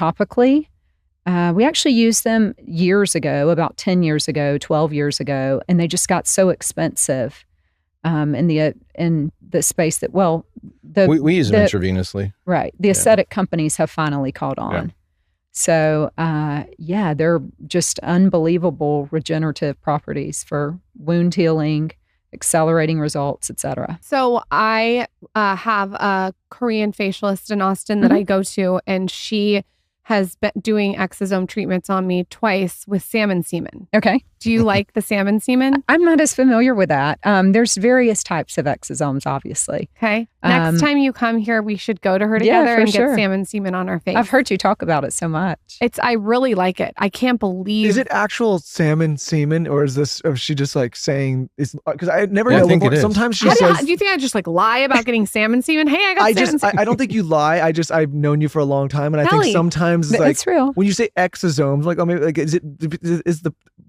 topically. We actually used them years ago, about 10 years ago, 12 years ago, and they just got so expensive in the space that, we use them intravenously. Right. The aesthetic companies have finally caught on. Yeah. So, they're just unbelievable regenerative properties for wound healing, accelerating results, etc. So I have a Korean facialist in Austin that I go to, and she has been doing exosome treatments on me twice with salmon semen. Okay. Do you like the salmon semen? I'm not as familiar with that. There's various types of exosomes, obviously. Okay. Next time you come here, we should go to her together and get salmon semen on our face. I've heard you talk about it so much. I really like it. I can't believe. Is it actual salmon semen, or is she just like saying, because I never know. I think it is. Sometimes she says. Do you think I just like lie about getting salmon semen? Hey, I got salmon semen. I don't think you lie. I've known you for a long time, and I think sometimes it's real. When you say exosomes, like, oh, maybe like is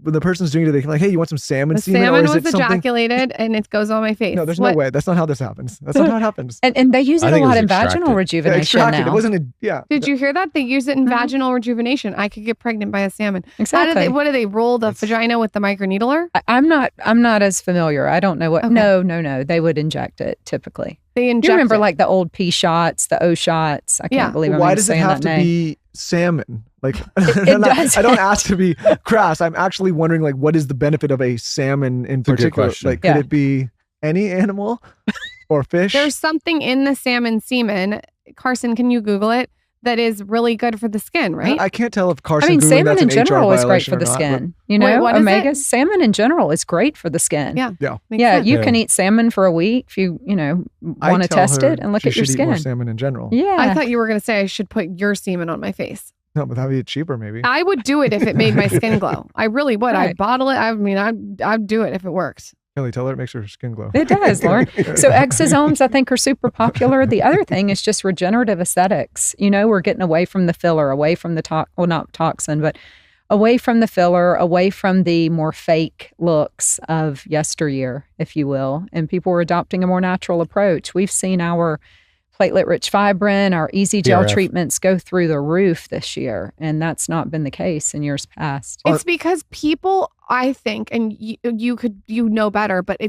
when the person's doing it, they can like, hey, you want some salmon semen? Salmon or is was ejaculated and it goes on my face. No, there's no way. That's not how this happens. That's not how it happens. And they use it a lot in vaginal rejuvenation now. It wasn't Did you hear that? They use it in vaginal rejuvenation. I could get pregnant by a salmon. Exactly. What do they roll the vagina with the microneedler? I'm not as familiar. I don't know what. Okay. No. They would inject it typically. They inject. You remember like the old P shots, the O shots? I can't believe I'm Why does it saying have that to name. be salmon? Like it does. I don't ask to be crass. I'm actually wondering, like, what is the benefit of a salmon in particular? Like, could it be any animal or fish? There's something in the salmon semen. Carson, can you Google it? That is really good for the skin, right? I can't tell if Carson. Googling salmon that's in an general HR is great for the not, skin. Wait, Omega salmon in general is great for the skin. Yeah. You can eat salmon for a week if you want to test it and look at your skin. Eat more salmon in general. Yeah. I thought you were going to say I should put your semen on my face. No, but that would be cheaper, maybe. I would do it if it made my skin glow. I really would. Right. I'd bottle it. I'd do it if it worked. Kelly, tell her it makes her skin glow. It does, Lauren. So exosomes, I think, are super popular. The other thing is just regenerative aesthetics. We're getting away from the filler, away from the not toxin, but away from the filler, away from the more fake looks of yesteryear, if you will. And people are adopting a more natural approach. We've seen our platelet-rich fibrin, our easy gel treatments go through the roof this year, and that's not been the case in years past. It's because people, I think, and you know better, but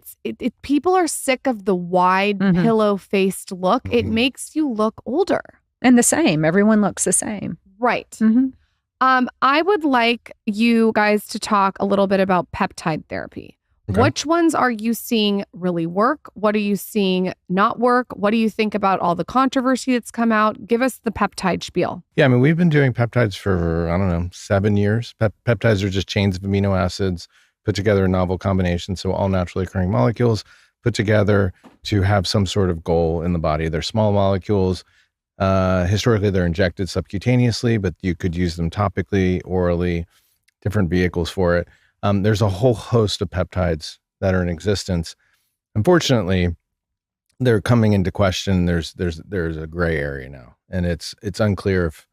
people are sick of the wide pillow-faced look. It makes you look older. And the same. Everyone looks the same. Right. I would like you guys to talk a little bit about peptide therapy. Okay. Which ones are you seeing really work? What are you seeing not work? What do you think about all the controversy that's come out? Give us the peptide spiel. Yeah, we've been doing peptides for, 7 years. Peptides are just chains of amino acids put together in novel combinations. So all naturally occurring molecules put together to have some sort of goal in the body. They're small molecules. Historically, they're injected subcutaneously, but you could use them topically, orally, different vehicles for it. There's a whole host of peptides that are in existence. Unfortunately, they're coming into question. There's a gray area now, and it's unclear if,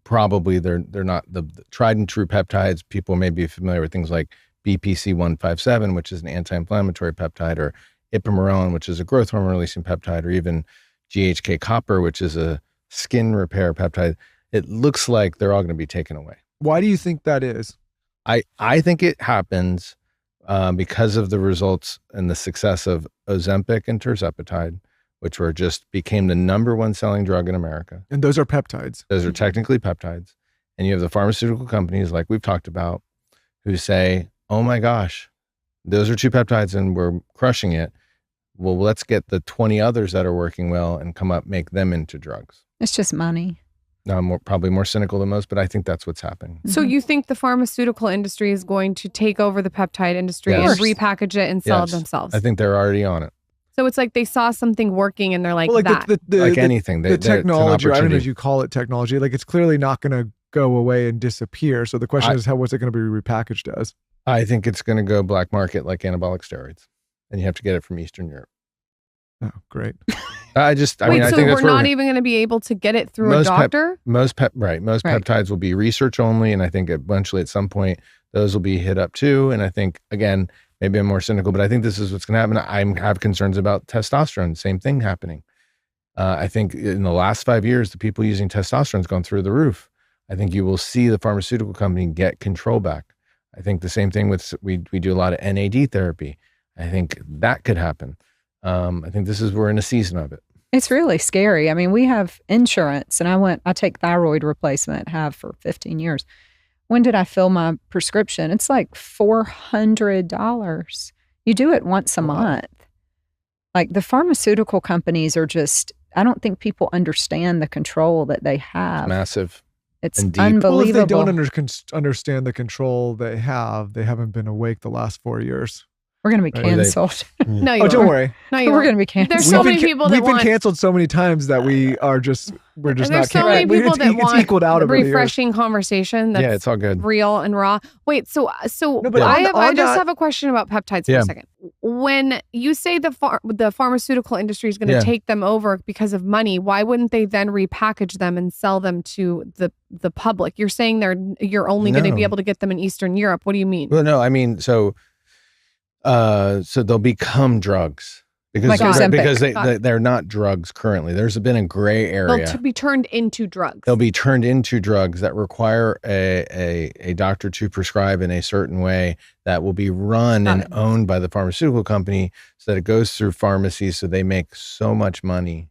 probably they're not the tried and true peptides. People may be familiar with things like BPC-157, which is an anti-inflammatory peptide, or ipamorelin, which is a growth hormone releasing peptide, or even GHK copper, which is a skin repair peptide. It looks like they're all going to be taken away. Why do you think that is? I think it happens because of the results and the success of Ozempic and tirzepatide, which became the number one selling drug in America. And those are peptides. Those are technically peptides. And you have the pharmaceutical companies, like we've talked about, who say, oh my gosh, those are 2 peptides and we're crushing it. Well, let's get the 20 others that are working well and make them into drugs. It's just money. I'm probably more cynical than most, but I think that's what's happening. So you think the pharmaceutical industry is going to take over the peptide industry and repackage it and sell it themselves? I think they're already on it. So it's like they saw something working and they're like, anything. The technology, I don't know if you call it technology, like it's clearly not going to go away and disappear. So the question is, what's it going to be repackaged as? I think it's going to go black market like anabolic steroids, and you have to get it from Eastern Europe. Oh, great. I think we're not even going to be able to get it through a doctor? Most peptides will be research only, and I think eventually at some point those will be hit up too. And I think, again, maybe I'm more cynical, but I think this is what's going to happen. I have concerns about testosterone, same thing happening. I think in the last 5 years, the people using testosterone has gone through the roof. I think you will see the pharmaceutical company get control back. I think the same thing with, we do a lot of NAD therapy. I think that could happen. I think we're in a season of it. It's really scary. I mean, we have insurance and I take thyroid replacement, have for 15 years. When did I fill my prescription? It's like $400. You do it once a month. Like the pharmaceutical companies are just, I don't think people understand the control that they have. It's massive. It's unbelievable. Well, if they don't understand the control they haven't been awake the last 4 years. We're going to be canceled. No, don't worry. No, we're going to be canceled. There's so many people that we've been canceled so many times that we're just not canceled. There's so many people that want equaled out over refreshing conversation that's it's all good. real and raw. Wait, so No, but I just have a question about peptides for a second. When you say the pharmaceutical industry is going to take them over because of money, why wouldn't they then repackage them and sell them to the public? You're saying you're only going to be able to get them in Eastern Europe. What do you mean? Well, no, I mean, so they'll become drugs because they're not drugs currently. There's been a gray area. They'll be turned into drugs. They'll be turned into drugs that require a doctor to prescribe in a certain way that will be run and owned by the pharmaceutical company, so that it goes through pharmacies, so they make so much money.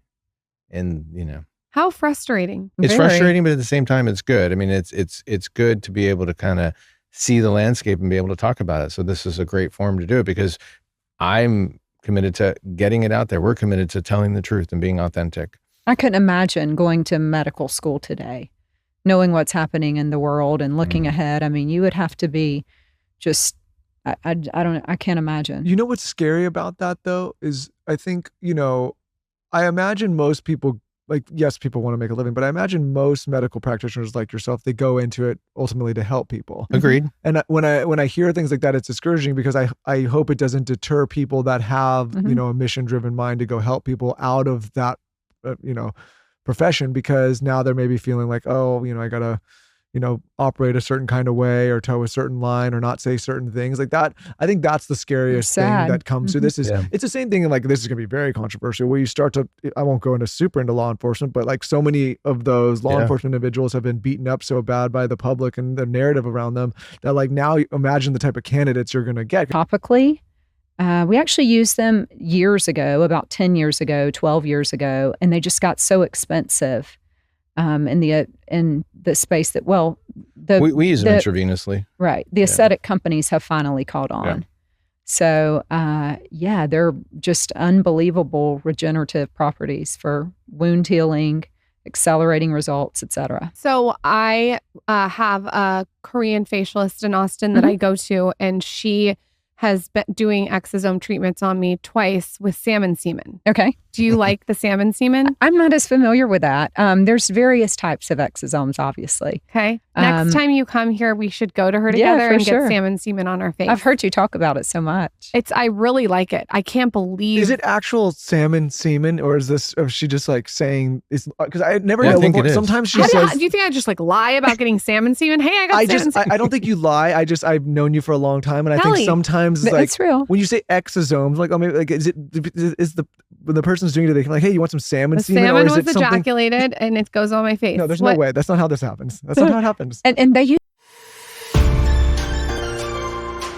And how frustrating. It's frustrating, but at the same time, it's good. I mean, it's good to be able to kind of see the landscape and be able to talk about it. So this is a great forum to do it, because I'm committed to getting it out there. We're committed to telling the truth and being authentic. I couldn't imagine going to medical school today, knowing what's happening in the world and looking ahead. I mean, you would have to be just, I don't know. I can't imagine. You know what's scary about that though, is I think, I imagine most people, like, yes, people want to make a living, but I imagine most medical practitioners like yourself, they go into it ultimately to help people. Agreed. And when I hear things like that, it's discouraging, because I hope it doesn't deter people that have, a mission-driven mind to go help people out of that, profession, because now they're maybe feeling like, I gotta, operate a certain kind of way or toe a certain line or not say certain things like that. I think that's the scariest thing that comes through this. It's the same thing. And like, this is going to be very controversial, where you start to, I won't go into law enforcement, but like so many of those law enforcement individuals have been beaten up so bad by the public and the narrative around them, that like, now imagine the type of candidates you're going to get. Topically, we actually used them years ago, about 10 years ago, 12 years ago, and they just got so expensive. In the space that, we use them intravenously. Right. The aesthetic companies have finally caught on. Yeah. So, they're just unbelievable regenerative properties for wound healing, accelerating results, etc. So I have a Korean facialist in Austin that I go to, and she has been doing exosome treatments on me twice with salmon semen. Okay. Do you like the salmon semen? I'm not as familiar with that. There's various types of exosomes, obviously. Okay. Next time you come here, we should go to her together and get salmon semen on our face. I've heard you talk about it so much. I really like it. I can't believe. Is it actual salmon semen, or is she just like saying, because I never know. I think it is. Sometimes she says. Do you think I just like lie about getting salmon semen? Hey, I got salmon semen. I don't think you lie. I've known you for a long time, and I think sometimes it's real. When you say exosomes, like, maybe like, is the person's doing it, they like, hey, you want some salmon semen? Salmon was ejaculated and it goes on my face. No, there's no way. That's not how this happens. That's not how it happens. And they use